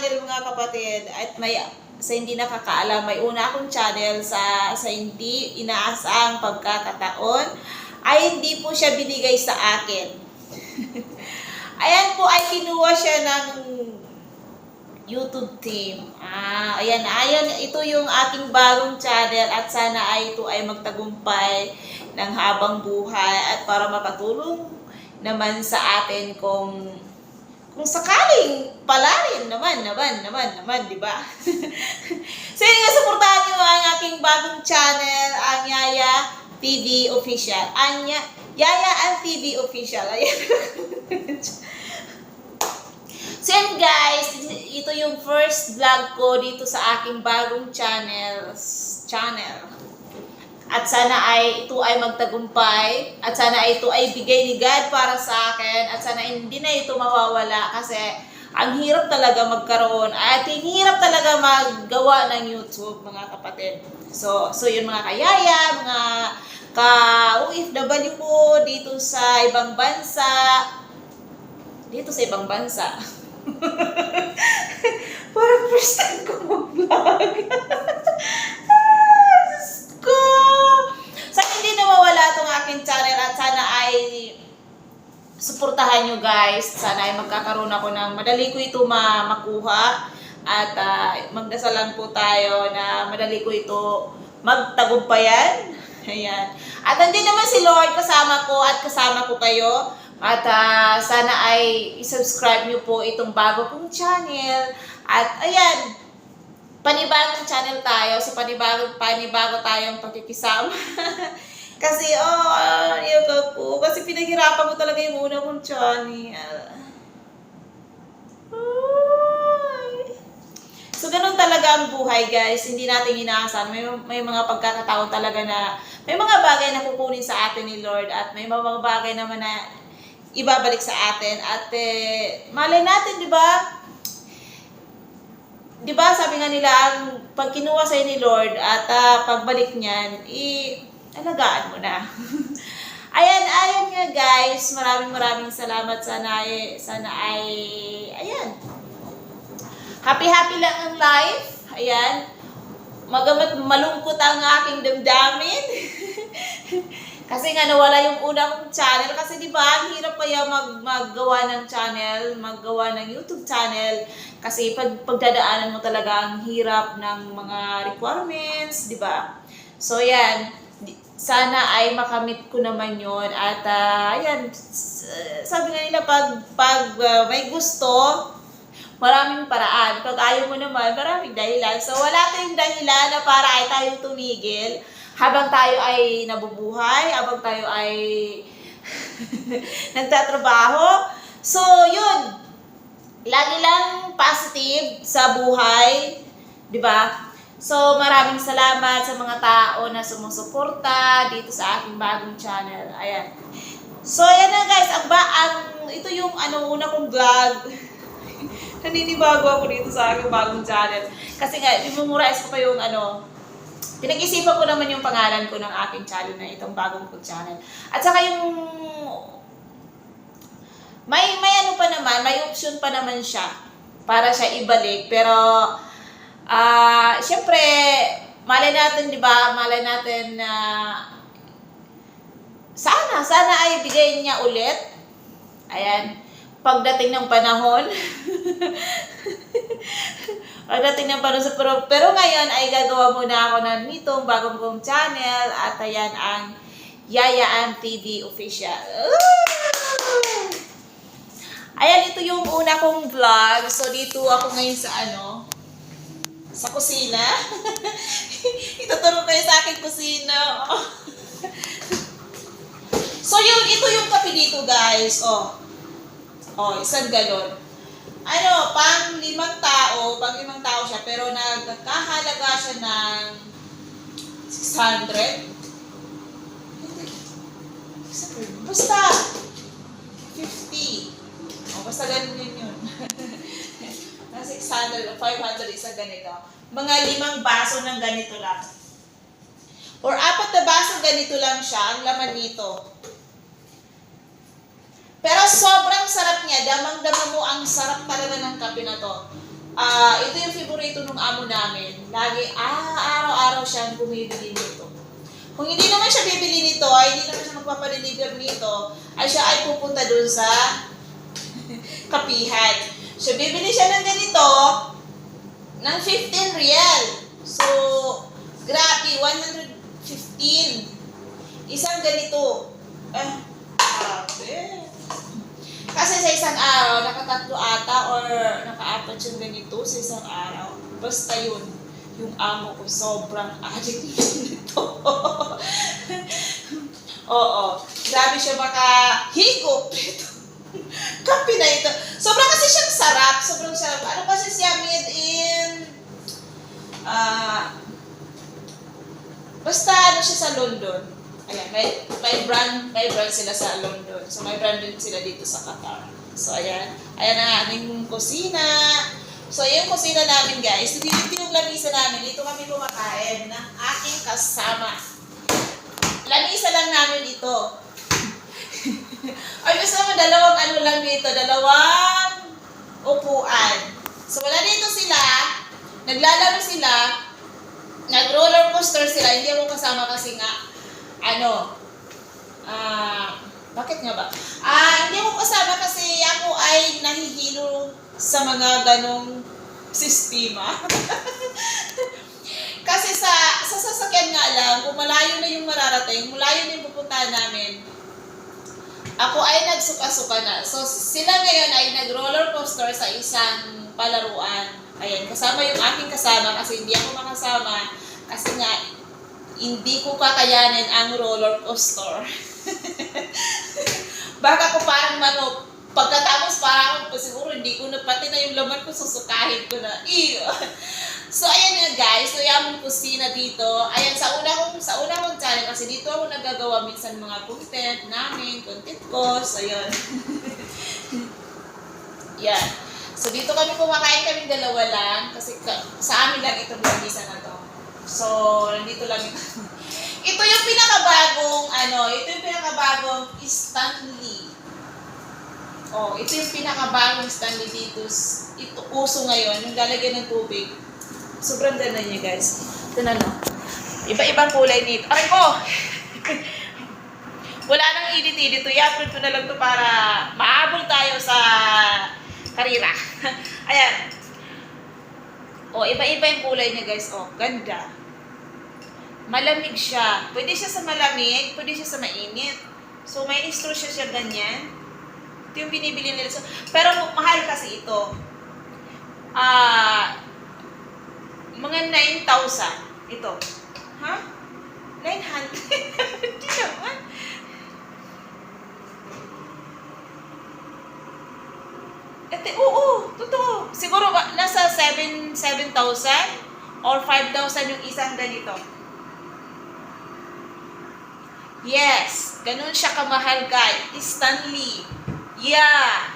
channel mga kapatid at may sa hindi nakakaalam, may una akong channel sa hindi inaasang pagkakataon ay hindi po siya binigay sa akin. Ayan po ay kinuha siya ng YouTube team. Ayan, ito yung aking bagong channel at sana ay ito ay magtagumpay ng habang buhay at para makatulong naman sa atin kung sakaling palarin naman, di ba? So yun nga, suportahan nyo ang aking bagong channel, ang Yaya TV Official. Yaya ang TV Official. Ayan. So yun guys, ito yung first vlog ko dito sa aking bagong channel. At sana ay ito ay magtagumpay, at sana ay ito ay bigay ni God para sa akin, at sana hindi na ito mawawala kasi ang hirap talaga magkaroon at ang hirap talaga maggawa ng YouTube mga kapatid. So yun mga kayaya, mga ka-OFW po dito sa ibang bansa. Parang first time ko mag-vlog. Ko. Sana hindi nawawala itong aking channel at sana ay suportahan nyo guys. Sana ay magkakaroon ako ng madali ko ito makuha at magdasalan po tayo na madali ko ito magtagumpayan. Ayan. At nandiyan naman si Lord kasama ko at kasama ko kayo. At sana ay i-subscribe nyo po itong bago kong channel. At ayan, panibagong channel tayo, so panibago tayong pakikisama. Kasi, kasi pinaghirapan ko talaga yung una kong channel. So, ganun talaga ang buhay, guys. Hindi natin inaasahan. May mga pagkakataon talaga na, may mga bagay na kukunin sa atin ni Lord at may mga bagay naman na ibabalik sa atin. At, malay natin, di ba? Di ba sabi nga nila, pag kinuha sa'yo ni Lord at pagbalik niyan, alagaan mo na. ayan nga guys, maraming salamat. Sana ay, ayan, happy lang ang life. Ayan, magamat malungkot ang aking damdamin. Kasi nga nawala yung una kong channel. Kasi di ba, ang hirap kaya maggawa ng channel, maggawa ng YouTube channel. Kasi pagdadaanan mo talaga ang hirap ng mga requirements, di ba? So yan, sana ay makamit ko naman yon. At ayan, sabi nga nila, pag may gusto, maraming paraan. Pag ayaw mo naman, maraming dahilan. So wala tayong dahilan na para ay tayo tumigil. Habang tayo ay nabubuhay, habang tayo ay nagtatrabaho. So, yun. Lagi lang positive sa buhay. Diba? So, maraming salamat sa mga tao na sumusuporta dito sa aking bagong channel. Ayan. So, ayan na guys. Ito yung una kong vlog. Naninibago ako dito sa aking bagong channel. Kasi nga, memorize ko pa yung pinag-isipan ko naman yung pangalan ko ng aking channel na itong bagong kong channel. At saka yung may pa naman, may option pa naman siya para siya ibalik. Pero syempre, malay natin, 'di ba? Malay natin na sana ay bigay niya ulit. Ayan, pagdating ng panahon. Pagdating ng panahon sa pero ngayon ay gagawa muna ako ng nitong bagong kong channel at ayan ang Yayaan TV Official. Ayan, ito yung una kong vlog. So dito ako ngayon sa kusina. Ituturo kayo sa aking kusina. So ito yung kape dito guys. Isang galon. Pang limang tao siya, pero nagkahalaga siya ng 600. Basta 50. Basta ganun yun. Na 600 o 500 isa ganito. Mga 5 baso ng ganito lang. Or 4 na baso ganito lang siya, ang laman nito. Pero sobrang sarap niya. Damang-dama mo ang sarap talaga ng kape na to. Ito yung favorito ng amo namin. Lagi, araw-araw siyang bumibili nito. Kung hindi naman siya bibili nito, ay hindi naman siya magpapadeliver nito, ay siya ay pupunta dun sa kapihan. So, bibili siya ng ganito, ng 15 real. So, grabe, 115. Isang ganito. Grabe. Kasi sa isang araw, nakatatlo ata or nakaapat yung ganito sa isang araw. Basta yun, yung amo ko sobrang addict nito. Oo. Grabe siya makahigop nito. Kape na ito. Sobrang kasi siyang sarap. Sobrang sarap. Ano kasi siya made in... basta ano siya sa London. Ayan, may brand sila sa London. So, may brand din sila dito sa Qatar. So, ayan. Ayan ang aming kusina. So, yung kusina namin, guys. Dito yung lamisa namin. Dito kami kumakain ng aking kasama. Lamisa lang namin ito. Ay, gusto naman dalawang ano lang dito. Dalawang upuan. So, wala dito sila. Naglalaro sila. Nag-roller coaster sila. Hindi ako kasama kasi nga bakit nga ba? Hindi ako kasama kasi ako ay nahihilo sa mga ganong sistema. Kasi sa sasakyan nga lang, kung malayo na yung mararating, malayo na yung pupuntahan namin, ako ay nagsuka-suka na. So, sila ngayon ay nag-roller coaster sa isang palaruan. Ayan, kasama yung aking kasama kasi hindi ako makasama kasi nga, hindi ko kakayanin ang roller coaster. Baka ko parang pagkatapos parang siguro hindi ko na pati na yung laman ko, susukahin ko na. Ew. So, ayan nga guys. So, yung kusina dito. Ayan, sa una kong channel kasi dito ako nagagawa minsan mga content namin, content ko. So, ayan. Yan. So, dito kami kumakain kaming dalawa lang kasi sa amin lang itong lamisa na to. So, nandito lang ito. Ito yung pinakabagong Stanley. Oh, ito yung pinakabagong Stanley dito. Ito uso ngayon, yung lalagyan ng tubig. Sobrang ganda niya, guys. Ito na, no? Iba-ibang kulay nito. Aray ko! Wala nang edit-edit. I-upload ko na lang to para maabol tayo sa karira. Ayan. Oh, iba-iba yung kulay niya, guys. Oh, ganda. Malamig siya. Pwede siya sa malamig, pwede siya sa mainit. So, may straw siya ganyan. Ito yung binibili nila. So, pero mahal kasi ito. Mga 9,000. Ito. Ha? 900? Hindi naman. Oo, totoo. Siguro nasa 7,000 or 5,000 yung isang ganito. Yes, ganun siya kamahal, guys. Stanley. Yeah.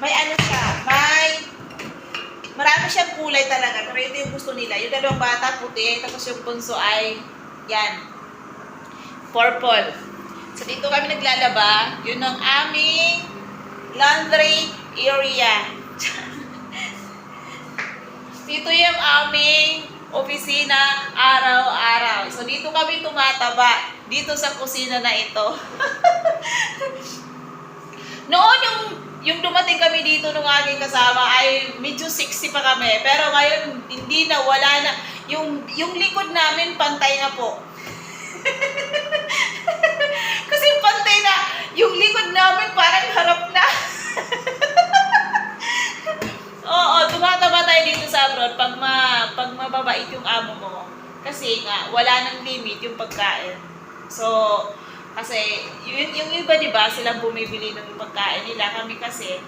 May ano siya, marami siyang kulay talaga. Pero ito yung gusto nila. Yung dalawang bata, puti. Tapos yung punso ay, yan, purple. So, dito kami naglalaba. Yun ang aming laundry area. Dito yung aming opisina araw-araw. So, dito kami tumataba. Dito sa kusina na ito. Noon yung dumating kami dito nung aking kasama ay medyo sexy pa kami. Pero ngayon, hindi na, wala na. Yung likod namin, pantay na po. Kasi pantay na. Yung likod namin, parang harap na. Oo, tumataba tayo dito sa abroad pag mababait yung amo mo. Kasi nga, wala nang limit yung pagkain. So, kasi, yung iba, diba, silang bumibili ng pagkain nila. Kami kasi,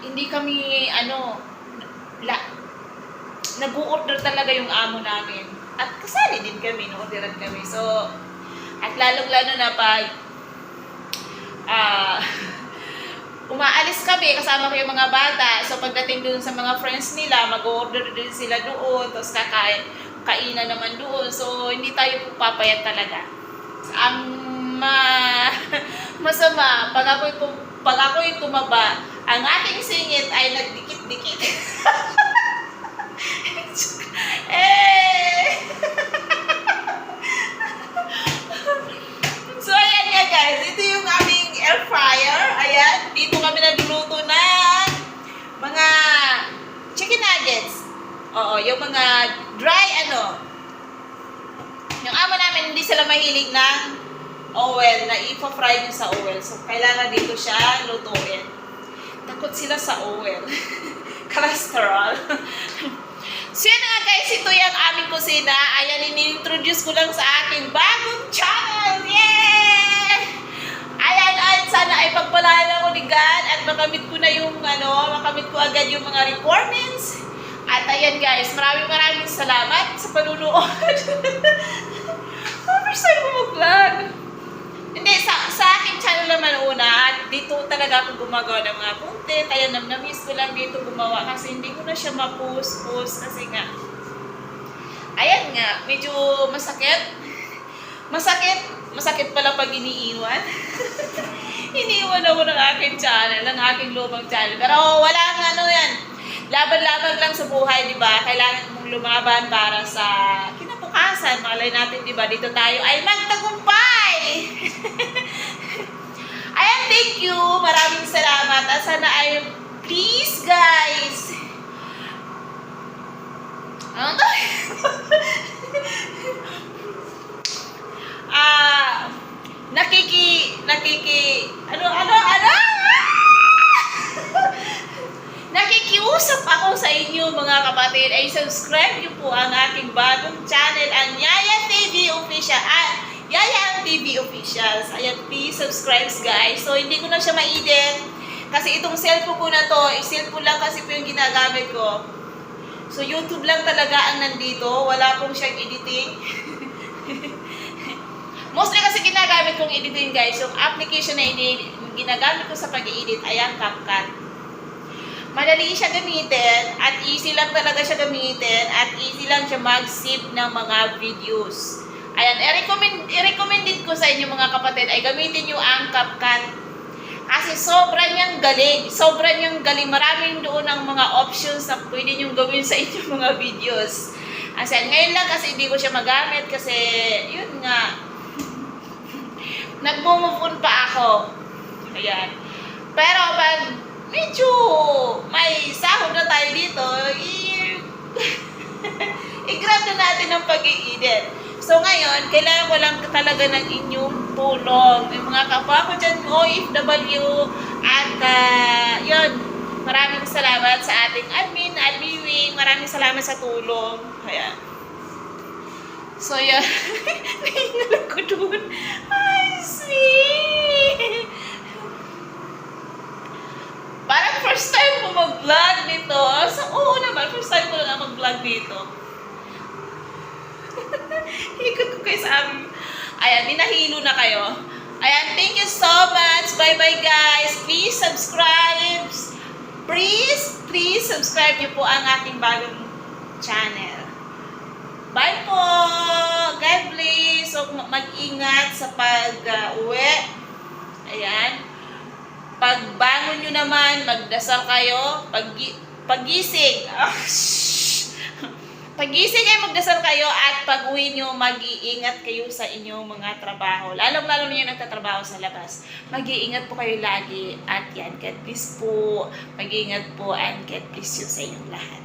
hindi kami, nag-u-order talaga yung amo namin. At kasali din kami, na-orderan kami. So, at lalong-lalo na pag, umaalis kami, kasama ko yung mga bata. So, pagdating doon sa mga friends nila, mag-order din sila doon. Tapos kainan naman doon. So, hindi tayo papayat talaga. Ang masama, pag ako'y tumaba, ang aking singit ay nagdikit-dikit. eh! So, ayan nga guys. Ito yung aming air fryer. Ayan. Dito kami nagluluto ng mga chicken nuggets. Oo, yung mga dry Yung amo namin, hindi sila mahilig ng oil, na ipa-fry nyo sa oil. So, kailangan dito siya lutuin. Takot sila sa oil. Cholesterol. So, yun nga guys, ito yung aming kusina. Ayan, ini-introduce ko lang sa aking bagong channel. Yeah! Ayan, at sana ay pagpalain ako ni God at makamit ko na yung, makamit ko agad yung mga requirements. At ayan guys, maraming salamat sa panunood. First time ko mag-vlog. Hindi, sa aking channel naman una, dito talaga ako gumagawa ng mga content. Ayan, na-miss ko lang dito gumawa kasi hindi ko na siya ma-post kasi nga. Ayan nga, medyo masakit. Masakit pala pag iniiwan. Iniiwan ako ng aking channel, ng aking lumang channel. Pero walang yan. Laban-laban lang sa buhay, di ba? Kailangan mong lumaban para sa kinabukasan. Malay natin, di ba? Dito tayo ay magtagumpay! Ayan, thank you. Maraming salamat. At sana ay, please guys. Ano to? Nakikiusap ako sa inyo mga kapatid ay subscribe niyo po ang aking bagong channel, ang Yaya TV Official. Yaya ang TV Officials. Ayan, please subscribe guys. So, hindi ko na siya ma-edit. Kasi itong cellphone ko na to, cellphone lang kasi po yung ginagamit ko. So, YouTube lang talaga ang nandito. Wala pong siyang editing. Mostly kasi ginagamit kong editing guys. Yung application na ginagamit ko sa pag-edit ay ang CapCut. Madali siya gamitin at easy lang talaga siya gamitin at easy lang siya mag-save ng mga videos. Ayan, i-recommended ko sa inyo mga kapatid ay gamitin nyo ang CapCut. Kasi sobrang niyang galing. Sobrang niyang galing. Maraming doon ang mga options na pwede nyo gawin sa inyong mga videos. Ayan, ngayon lang kasi hindi ko siya magamit kasi yun nga. Nag-move on pa ako. Ayan. Pero pag medyo may sahod na tayo dito, i-grab na natin ang pag-i-edit. So ngayon, kailangan ko lang talaga ng inyong tulong. Yung mga kapwa ko dyan, OFW, at yun, maraming salamat sa ating admin, Wing. Maraming salamat sa tulong. Ayan. So yun, nahingalan ko doon. I see. Parang first time ko mag-vlog dito. So, oo naman, first time ko lang mag-vlog dito. Ikot ko kayo sa amin. Ayan, ninahilo na kayo. Ayan, thank you so much. Bye-bye guys. Please subscribe. Please subscribe niyo po ang aking bagong channel. Bye po. God bless. So, mag-ingat sa pag-uwi. Ayan. Pagbangon nyo naman, magdasal kayo. Pagising. Pagising ay magdasal kayo at pag-uwi nyo, mag-iingat kayo sa inyong mga trabaho. Lalong-lalo nyo nagtatrabaho sa labas. Mag-iingat po kayo lagi at yan, God bless po. Mag-iingat po and God bless you sa inyong lahat.